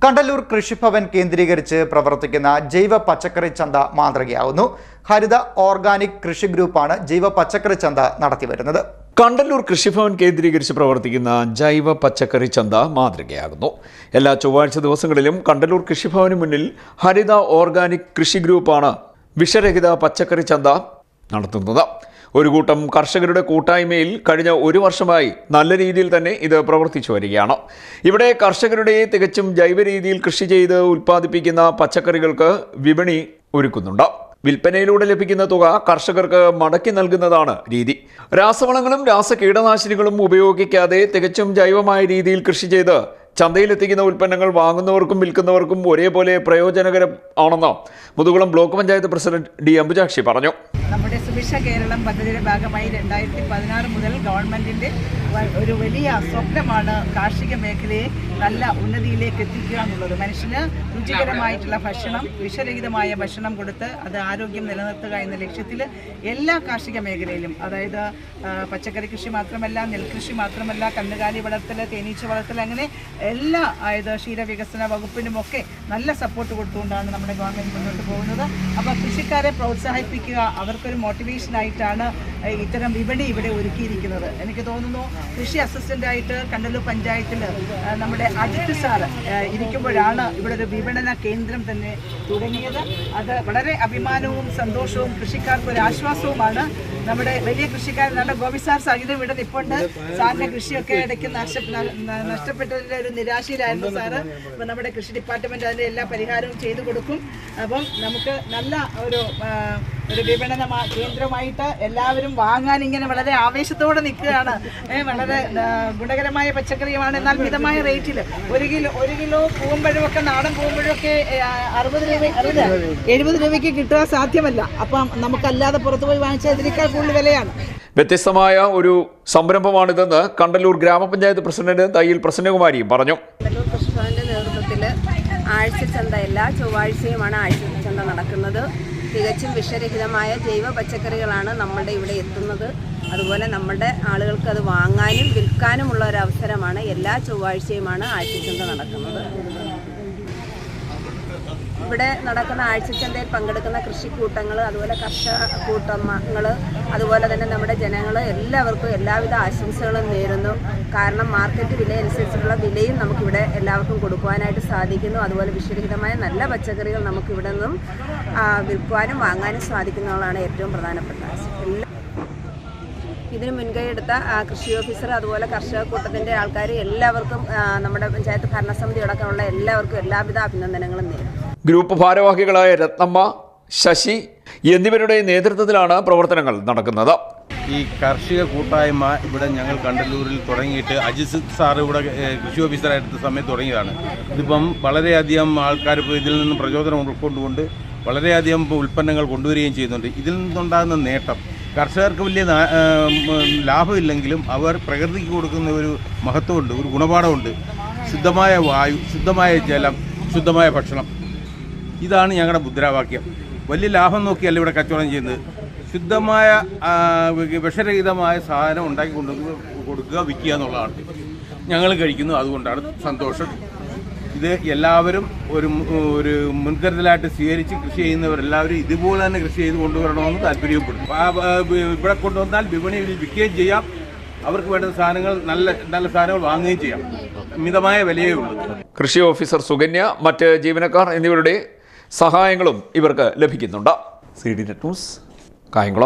കണ്ടല്ലൂർ കൃഷിഭവൻ കേന്ദ്രീകരിച്ച് പ്രവർത്തിക്കുന്ന ജൈവ പച്ചക്കറി ചന്ത മാതൃകയാവുന്നു. ഹരിത ഓർഗാനിക് കൃഷി ഗ്രൂപ്പാണ് ജൈവ പച്ചക്കറി ചന്ത നടത്തിവരുന്നത്. കണ്ടല്ലൂർ കൃഷിഭവൻ കേന്ദ്രീകരിച്ച് പ്രവർത്തിക്കുന്ന ജൈവ പച്ചക്കറി ചന്ത മാതൃകയാകുന്നു. എല്ലാ ചൊവ്വാഴ്ച ദിവസങ്ങളിലും കണ്ടല്ലൂർ കൃഷിഭവന് മുന്നിൽ ഹരിത ഓർഗാനിക് കൃഷി ഗ്രൂപ്പാണ് വിഷരഹിത പച്ചക്കറി ചന്ത നടത്തുന്നത്. ഒരു കൂട്ടം കർഷകരുടെ കൂട്ടായ്മയിൽ കഴിഞ്ഞ ഒരു വർഷമായി നല്ല രീതിയിൽ തന്നെ ഇത് പ്രവർത്തിച്ചു വരികയാണ്. ഇവിടെ കർഷകരുടെ തികച്ചും ജൈവ രീതിയിൽ കൃഷി ചെയ്ത് ഉൽപ്പാദിപ്പിക്കുന്ന പച്ചക്കറികൾക്ക് വിപണി ഒരുക്കുന്നുണ്ട്. വിൽപ്പനയിലൂടെ ലഭിക്കുന്ന തുക കർഷകർക്ക് മടക്കി നൽകുന്നതാണ് രീതി. രാസവളങ്ങളും രാസകീടനാശിനികളും ഉപയോഗിക്കാതെ തികച്ചും ജൈവമായ രീതിയിൽ കൃഷി ചെയ്ത് ചന്തയിലെത്തിക്കുന്ന ഉൽപ്പന്നങ്ങൾ വാങ്ങുന്നവർക്കും വിൽക്കുന്നവർക്കും ഒരേപോലെ പ്രയോജനകരം ആണെന്ന് Muthukulam block panchayat president D Ambujakshi പറഞ്ഞു. നമ്മുടെ സുഭിക്ഷ കേരളം പദ്ധതിയുടെ ഭാഗമായി 2016 മുതൽ ഗവൺമെൻറ്റിൻ്റെ ഒരു വലിയ സ്വപ്നമാണ് കാർഷിക മേഖലയെ നല്ല ഉന്നതിയിലേക്ക് എത്തിക്കുക എന്നുള്ളത്. മനുഷ്യന് രുചികരമായിട്ടുള്ള ഭക്ഷണം, വിഷരഹിതമായ ഭക്ഷണം കൊടുത്ത് അത് ആരോഗ്യം നിലനിർത്തുക എന്ന ലക്ഷ്യത്തിൽ എല്ലാ കാർഷിക മേഖലയിലും, അതായത് പച്ചക്കറി കൃഷി മാത്രമല്ല, നെൽകൃഷി മാത്രമല്ല, കന്നുകാലി വളർത്തൽ, തേനീച്ച വളർത്തൽ, അങ്ങനെ എല്ലാ ക്ഷീരവികസന വകുപ്പിനുമൊക്കെ നല്ല സപ്പോർട്ട് കൊടുത്തുകൊണ്ടാണ് നമ്മുടെ ഗവൺമെൻറ് മുന്നോട്ട് പോകുന്നത്. അപ്പോൾ കൃഷിക്കാരെ പ്രോത്സാഹിപ്പിക്കുക, അവർക്കൊരു മോട്ടിവേഷനായിട്ടാണ് ഇത്തരം വിപണി ഇവിടെ ഒരുക്കിയിരിക്കുന്നത്. എനിക്ക് തോന്നുന്നു കൃഷി അസിസ്റ്റൻ്റായിട്ട് കണ്ടല്ലൂർ പഞ്ചായത്തിൽ നമ്മുടെ അജിത് സാറ് ഇരിക്കുമ്പോഴാണ് ഇവിടെ ഒരു വിപണന കേന്ദ്രം തന്നെ തുടങ്ങിയത്. അത് വളരെ അഭിമാനവും സന്തോഷവും കൃഷിക്കാർക്ക് ഒരു ആശ്വാസവുമാണ്. നമ്മുടെ വലിയ കൃഷിക്കാരനാണ് ഗോപി സാർ സഹിതം ഇവിടെ നിൽപ്പുണ്ട്. സാറിൻ്റെ കൃഷിയൊക്കെ ഇടയ്ക്ക് നഷ്ടപ്പെട്ടതിൻ്റെ ഒരു നിരാശയിലായിരുന്നു സാറ്. അപ്പം നമ്മുടെ കൃഷി ഡിപ്പാർട്ട്മെൻറ്റ് അതിൻ്റെ എല്ലാ പരിഹാരവും ചെയ്തു കൊടുക്കും. അപ്പം നമുക്ക് നല്ല ഒരു വിപണന കേന്ദ്രമായിട്ട് എല്ലാവരും വാങ്ങാൻ ഇങ്ങനെ വളരെ ആവേശത്തോടെ നിൽക്കുകയാണ്. വളരെ ഗുണകരമായ പച്ചക്കറിയുമാണ്, എന്നാൽ മിതമായ റേറ്റിൽ. ഒരു കിലോ പൂവുമ്പഴമൊക്കെ, നാടൻ പൂവുമ്പഴമൊക്കെ 70 രൂപയ്ക്ക് കിട്ടുക സാധ്യമല്ല. അപ്പം നമുക്കല്ലാതെ പുറത്തു പോയി വാങ്ങിച്ചാൽ ഇതിനേക്കാൾ കൂടുതൽ വിലയാണ്. വ്യത്യസ്തമായ ഒരു സംരംഭമാണിതെന്ന് കണ്ടല്ലൂർ ഗ്രാമപഞ്ചായത്ത് പ്രസിഡന്റ് തയ്യിൽ പ്രസന്നകുമാരിയും പറഞ്ഞു. കണ്ടല്ലൂർ കൃഷിഭവന്റെ നേതൃത്വത്തിൽ ആഴ്ചച്ചന്ത എല്ലാ ചൊവ്വാഴ്ചയുമാണ് ആഴ്ചച്ചന്ത നടക്കുന്നത്. തികച്ചും വിഷരഹിതമായ ജൈവ പച്ചക്കറികളാണ് നമ്മളുടെ ഇവിടെ എത്തുന്നത്. അതുപോലെ നമ്മുടെ ആളുകൾക്ക് അത് വാങ്ങാനും വിൽക്കാനുമുള്ള ഒരു അവസരമാണ്. എല്ലാ ചൊവ്വാഴ്ചയുമാണ് ആഴ്ചച്ചന്ത നടക്കുന്നത്. ഇവിടെ നടക്കുന്ന ആഴ്ചച്ചന്തയിൽ പങ്കെടുക്കുന്ന കൃഷിക്കൂട്ടങ്ങൾ, അതുപോലെ കർഷക കൂട്ടങ്ങൾ, അതുപോലെ തന്നെ നമ്മുടെ ജനങ്ങൾ എല്ലാവർക്കും എല്ലാവിധ ആശംസകളും നേരുന്നു. കാരണം മാർക്കറ്റ് വില അനുസരിച്ചുള്ള വിലയും നമുക്കിവിടെ എല്ലാവർക്കും കൊടുക്കുവാനായിട്ട് സാധിക്കുന്നു. അതുപോലെ വിഷരഹിതമായ നല്ല പച്ചക്കറികൾ നമുക്കിവിടെ നിന്നും വിൽക്കുവാനും വാങ്ങാനും സാധിക്കുന്നതാണ് ഏറ്റവും പ്രധാനപ്പെട്ട ആശയം. ഇതിന് മുൻകൈയെടുത്ത കൃഷി ഓഫീസർ, അതുപോലെ കർഷക കൂട്ടത്തിൻ്റെ ആൾക്കാർ എല്ലാവർക്കും, നമ്മുടെ പഞ്ചായത്ത് ഭരണസമിതി അടക്കമുള്ള എല്ലാവർക്കും എല്ലാവിധ അഭിനന്ദനങ്ങളും നേരുന്നു. ഗ്രൂപ്പ് ഭാരവാഹികളായ രത്നമ്മ, ശശി എന്നിവരുടെ നേതൃത്വത്തിലാണ് പ്രവർത്തനങ്ങൾ നടക്കുന്നത്. ഈ കാർഷിക കൂട്ടായ്മ ഇവിടെ ഞങ്ങൾ കണ്ടല്ലൂരിൽ തുടങ്ങിയിട്ട് അജിത് സാർ ഇവിടെ കൃഷി ഓഫീസറായിട്ട് സമയത്ത് തുടങ്ങിയതാണ്. ഇതിപ്പം വളരെയധികം ആൾക്കാർ ഇപ്പോൾ ഇതിൽ നിന്നും പ്രചോദനം ഉൾക്കൊണ്ടുകൊണ്ട് വളരെയധികം ഉൽപ്പന്നങ്ങൾ കൊണ്ടുവരികയും ചെയ്യുന്നുണ്ട്. ഇതിൽ നിന്നുണ്ടാകുന്ന നേട്ടം കർഷകർക്ക് വലിയ ലാഭമില്ലെങ്കിലും അവർ പ്രകൃതിക്ക് കൊടുക്കുന്ന ഒരു മഹത്വമുണ്ട്, ഒരു ഗുണപാഠമുണ്ട്. ശുദ്ധമായ വായു, ശുദ്ധമായ ജലം, ശുദ്ധമായ ഭക്ഷണം, ഇതാണ് ഞങ്ങളുടെ മുദ്രാവാക്യം. വലിയ ലാഭം നോക്കിയല്ല ഇവിടെ കച്ചവടം ചെയ്യുന്നത്. ശുദ്ധമായ വിഷരഹിതമായ സാധനം ഉണ്ടാക്കി കൊടുക്കുക, വിൽക്കുക എന്നുള്ളതാണ്. ഞങ്ങൾ കഴിക്കുന്നു, അതുകൊണ്ടാണ് സന്തോഷം. ഇത് എല്ലാവരും ഒരു മുൻകരുതലായിട്ട് സ്വീകരിച്ച് കൃഷി ചെയ്യുന്നവരെല്ലാവരും ഇതുപോലെ തന്നെ കൃഷി ചെയ്ത് കൊണ്ടുവരണമെന്ന് താല്പര്യപ്പെടും. ഇവിടെ കൊണ്ടുവന്നാൽ വിപണിയിൽ വിൽക്കുകയും ചെയ്യാം, അവർക്ക് വേണ്ട സാധനങ്ങൾ നല്ല സാധനങ്ങൾ വാങ്ങുകയും ചെയ്യാം. മിതമായ വിലയേ ഉള്ളൂ. കൃഷി ഓഫീസർ സുകന്യ, മറ്റ് ജീവനക്കാർ എന്നിവരുടെ സഹായങ്ങളും ഇവർക്ക് ലഭിക്കുന്നുണ്ട്. CD net news, Kayamkulam.